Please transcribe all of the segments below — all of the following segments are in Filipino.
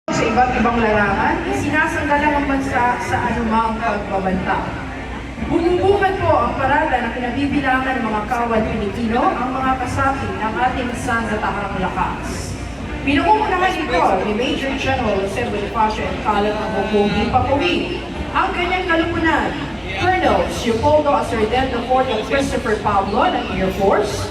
Sa iba't ibang larangan, sinasanggalang ang bansa sa anumang pagbabanta. Bumubukan po ang parada na kinabibilangan ng mga kawal Pilipino ang mga kasapi ng ating sandatahang lakas. Pinangungunahan ito ni Major General Jose Bonifacio and Kalat ng Bubugi Papawi, ang kanyang kalumunan, Colonel Leopoldo Asardel IV of Christopher Pablo ng Air Force,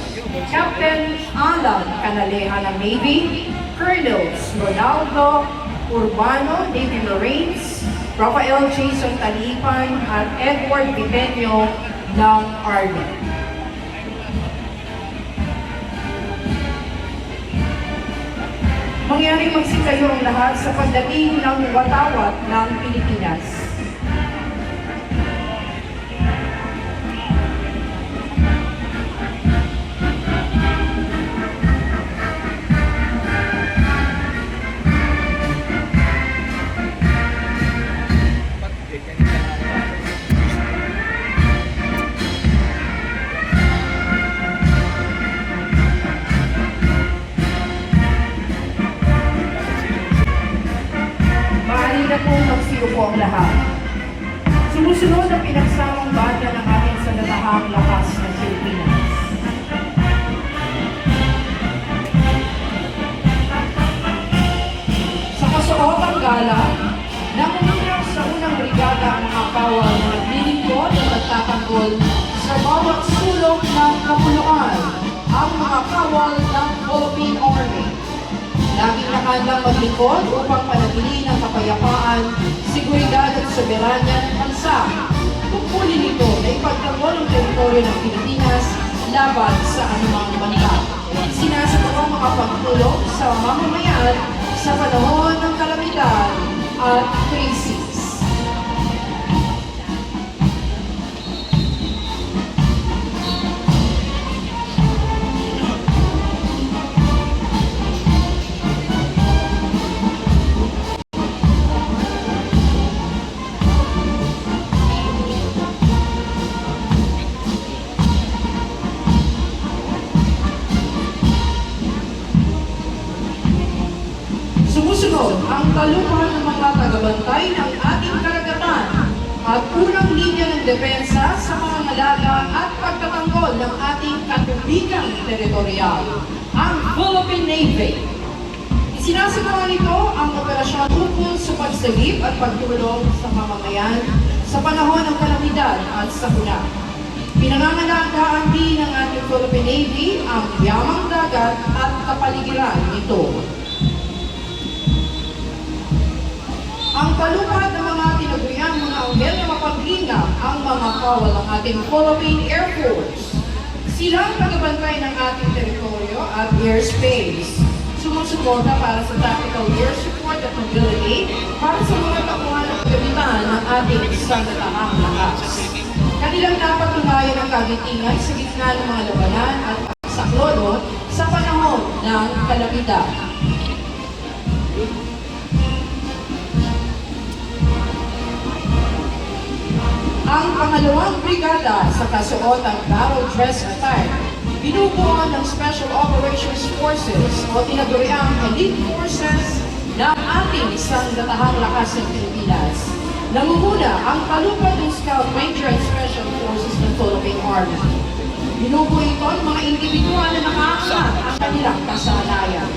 Captain Alan Canaleja ng Navy, Colonels Ronaldo Urbano, Navy Marines, Rafael Jason Talipan at Edward Pipeño ng Army. Mangyaring magsikayo ang lahat sa pagdating ng watawat ng Pilipinas. Magsiyo po ang lahat. Sumusunod ang pinagsamang banda ng ating sandatahang lakas ng Pilipinas. Sa kasuotang gala, nangungunak sa unang brigada ang mga kawal na naglilingkod at nagtatanggol sa bawat sulok ng kapuluan, ang mga kawal ng Philippine Army. Laging nakahandang maglingkod upang panatilihin ang kapayapaan, seguridad at soberanya ng bansa. Tungkulin nito na ipagtanggol ang teritoryo ng Pilipinas laban sa anumang banta. Sinasagawa ang mga pagtulong sa mamamayan sa panahon ng kalamidad at krisis. Sumusunod ang taluhan ng mga tagabantay ng ating karagatan at unang linya ng depensa sa mga ngalaga at pagtatanggol ng ating katubigang teritorial, ang Philippine Navy. Isinasagawa nito ang operasyon ukol sa pagsagip at pagtulong sa mamamayan sa panahon ng kalamidad at sakuna. Pinangangalagaan din ng ating Philippine Navy ang yamang dagat at kapaligiran nito. Ang palupad ng mga tinaguriang mga anghel na mapaglingap ang mga kawal ng ating Philippine Air Force. Sila ang tagabantay ng ating teritoryo at airspace. Sumusuporta para sa tactical air support at mobility para sa mga takuhan at kagamitan ng ating sandatahang lakas. Kanilang napatunayan ang kagitingan sa gitna ng mga labanan at saklolo sa panahon ng kalamidad. Ang pangalawang brigada sa kasuotang battle dress attire, binubuo ng Special Operations Forces o tinaguriang Elite Forces ng ating sandatahang lakas ng Pilipinas. Nangunguna ang palupad ng Scout Ranger and Special Forces ng Philippine Army. Binubuo ito ng mga individual na nakaangat ang kanilang kasanayan.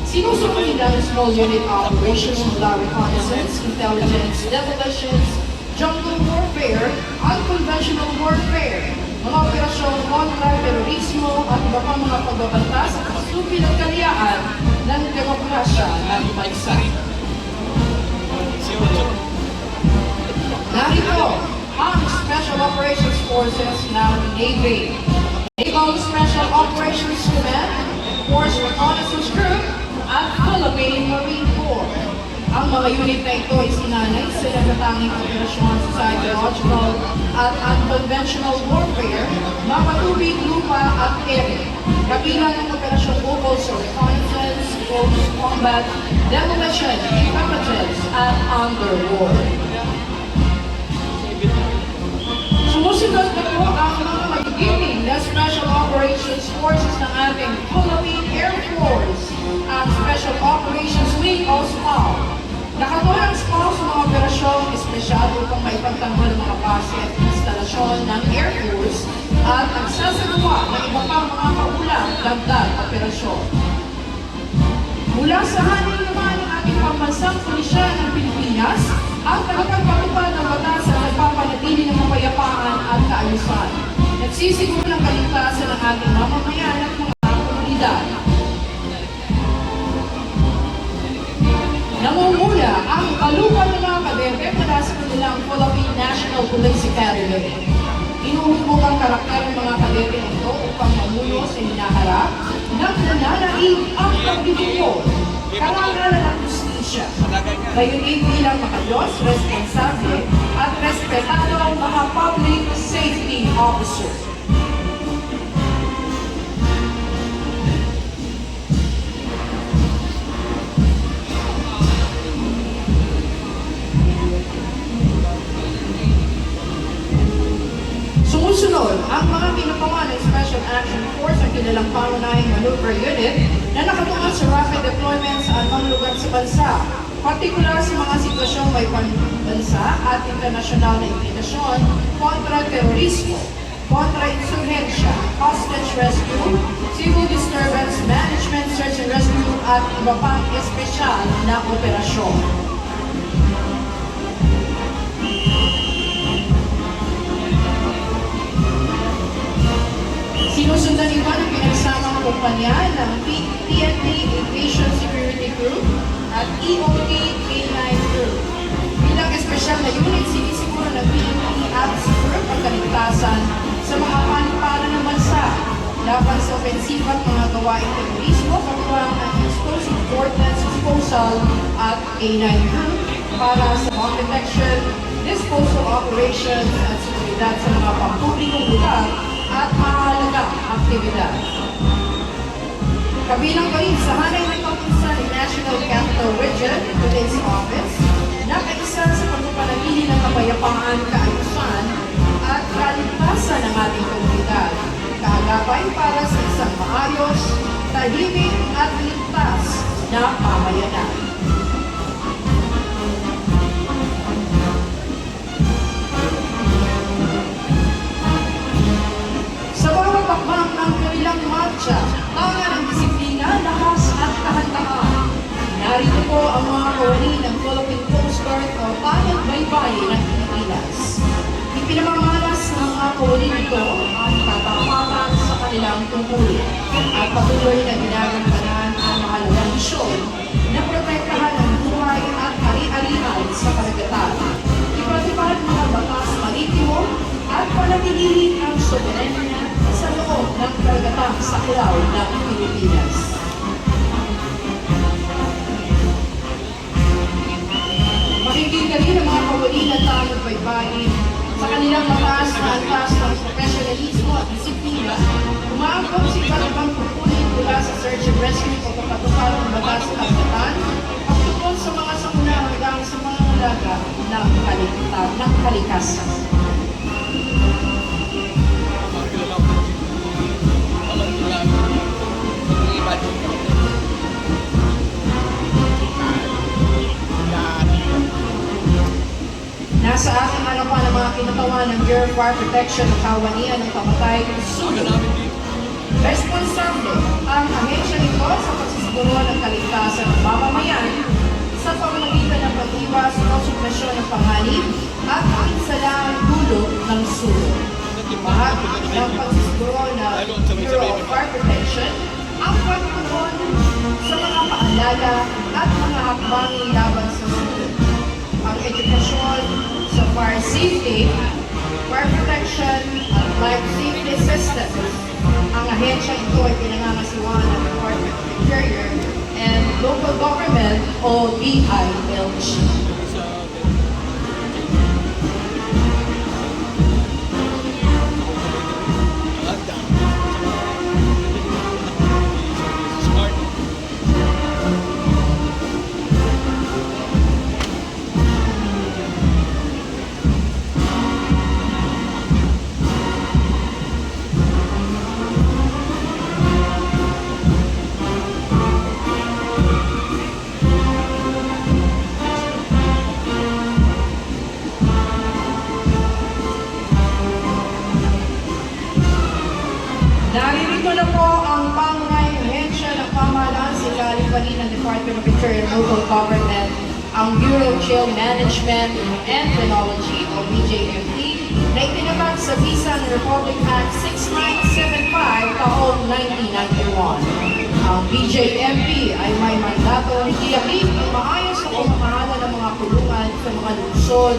Sinusunod nila ng Small Unit Operations mula reconnaissance, intelligence, demolitions, jungle warfare, unconventional warfare, mga operasyon kontra terorismo at iba pang mga pagbabanta sa kasupil at kalayaan ng demokrasya ng bansa. Narito ang Special Operations Forces ng Navy. Naval Special Operations Command, Force Reconnaissance Group, at Philippine Marine Corps. Ang mga unit na ito ay sinanay sa natatanging operasyon sa psychological at unconventional warfare, mapatubig, lupa at ere. Kabilang ang operasyon ukol sa reconnaissance, close combat, demolition, intelligence, at underwater. Sumusunod na po ang mga magigiting na Special Operations Forces ng ating Philippine Air Force, ang Special Operations Wing o SPAW. espesyal upang maipagtanggol ang mga base at instalasyon ng Air Force at nagsasagawa ng iba pang mga kaulang dagdag operasyon. Mula sa hanin naman ng ating pambansang pulisya ng Pilipinas ang tagapagpatupad ng batas at nagpapanatili ng kapayapaan at kaayusan. Nagsisiguro ng kaligtasan ng ating mamamayan at mga komunidad. Namumula ang kalupan ng mga kadete mula sa kanilang Philippine National Police Academy. Inuhubog ang karakter ng mga kadete nito upang mamuno sa hinaharap ng nananaig ang pagdudukol, karangalan at justisya. Gayunin bilang makayos, responsable at respetadong mga public safety officer. Sumusunod ang mga pinagawa ng Special Action Force ang kilalang pangunahing maneuver unit na nakatuon sa rapid deployment sa anumang lugar sa bansa, partikular sa mga sitwasyong may panbansa at internasyonal na implikasyon kontra terorismo, kontra insurhensya, hostage rescue, civil disturbance management, search and rescue at iba pang espesyal na operasyon. Sinusundan ito ng pinagsamang kumpanya ng PNP Aviation Security Group at EOD K9 Group. Bilang espesyal na unit, sinisiguro ng PNP Apps Group ang kaligtasan sa mga panipalan ng bansa laban sa ofensiva at mga gawaing terorismo, katuwang ang explosive ordnance disposal at K9 Group para sa bomb detection, disposal operations at seguridad sa mga pampublikong lugar at mahalagang aktibidad. Kabilang pa rin sa hanay ng pagpunsa ng National Capital Region Police Office na kaisa sa pagpapanatili ng kapayapaan, kaayusan at kaligtasan ng ating komunidad. Kaagapay para sa isang maayos, tahimik at ligtas na pamayanan. Tanga ng disiplina, lakas at kahandaan. Narito po ang mga kawani ng Philippine Coast Guard o Tanang Baybayin ng Pilipinas. Ipinamamalas ng mga kawani nito ang katapatan sa kanilang tungkulin at patuloy na ginagampanan ang mahalagang misyon na protektahan ang buhay at ari-arian sa karagatan. Ipatupad mga batas maritimo at panatilihin ang soberenya sa loob ng karagatang saklaw ng Pilipinas. Makikita rin ang mga kawali ng Tanang Baybayin sa kanilang mataas na antas ng professionalismo at disiplina. Umaangkop si Kalabang Pupunin mula sa search and rescue o kapatupad ng batas sa karagatan, pagtungkol sa mga sakuna hanggang sa mga alaga ng kalikasan. Nasa aking harapan ang mga kinatawan ng Bureau of Fire Protection ng kawanian ng pamatay ng sunog. Responsable ang ahensya nito sa pagsisiguro ng kaligtasan ng mamamayan sa pamamagitan ng pag-iwas o suppresyon ng panganib at pakinsalaang dulo ng sunog. Bahagi ng pagsisiguro ng Bureau of Fire Protection ang pagtugon sa mga paalala at mga hakbangin laban sa sunog. Ang edukasyon sa fire safety, fire protection, at life safety systems. Ang ahensya ito ay pinangangasiwaan ng Department of Interior and Local Government o DILG. pamamagitan ng Department of Interior and Local Government, ang Bureau of Jail Management and Penology o BJMP na itinabag sa Visa and Republic Act 6975 taong 1991. Ang BJMP ay may mandato tiyakin ang maayos na pamamahala ng mga kulungan sa mga lungsod,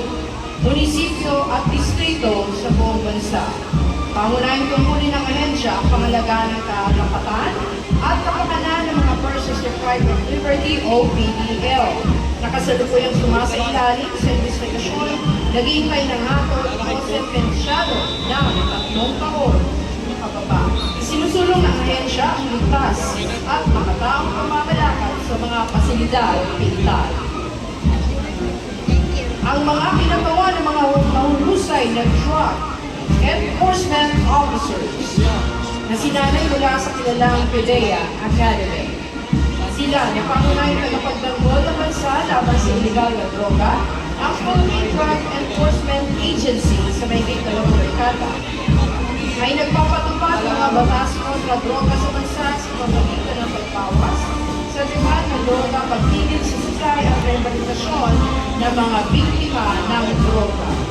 munisipyo at distrito sa buong bansa. Pangunahing tungkulin ng ahensya ang pangalagaan ng karapatan at kapakanan ng mga persons deprived of liberty o PDL. Nakasalukuyang sumasailalim sa investigasyon, naghihintay ng hatol o sentensyado ng 3 taon pababa. Isinusulong ng ahensya ang ligtas at makataong pamamalakad sa mga pasilidad militar. Ang mga kinagawa ng mga mahuhusay na drug enforcement officers na sinanay mula sa kilalang PDEA Academy. Sila na pangunahing tagapagtanggol ng bansa laban sa illegal na droga, ang Philippine Drug Enforcement Agency sa mahigit 2 dekada ay nagpapatupad ng mga batas kontra droga sa bansa sa pamamagitan ng pagbawas sa demand ng droga, pagpigil sa supply at rehabilitasyon ng mga biktima ng droga.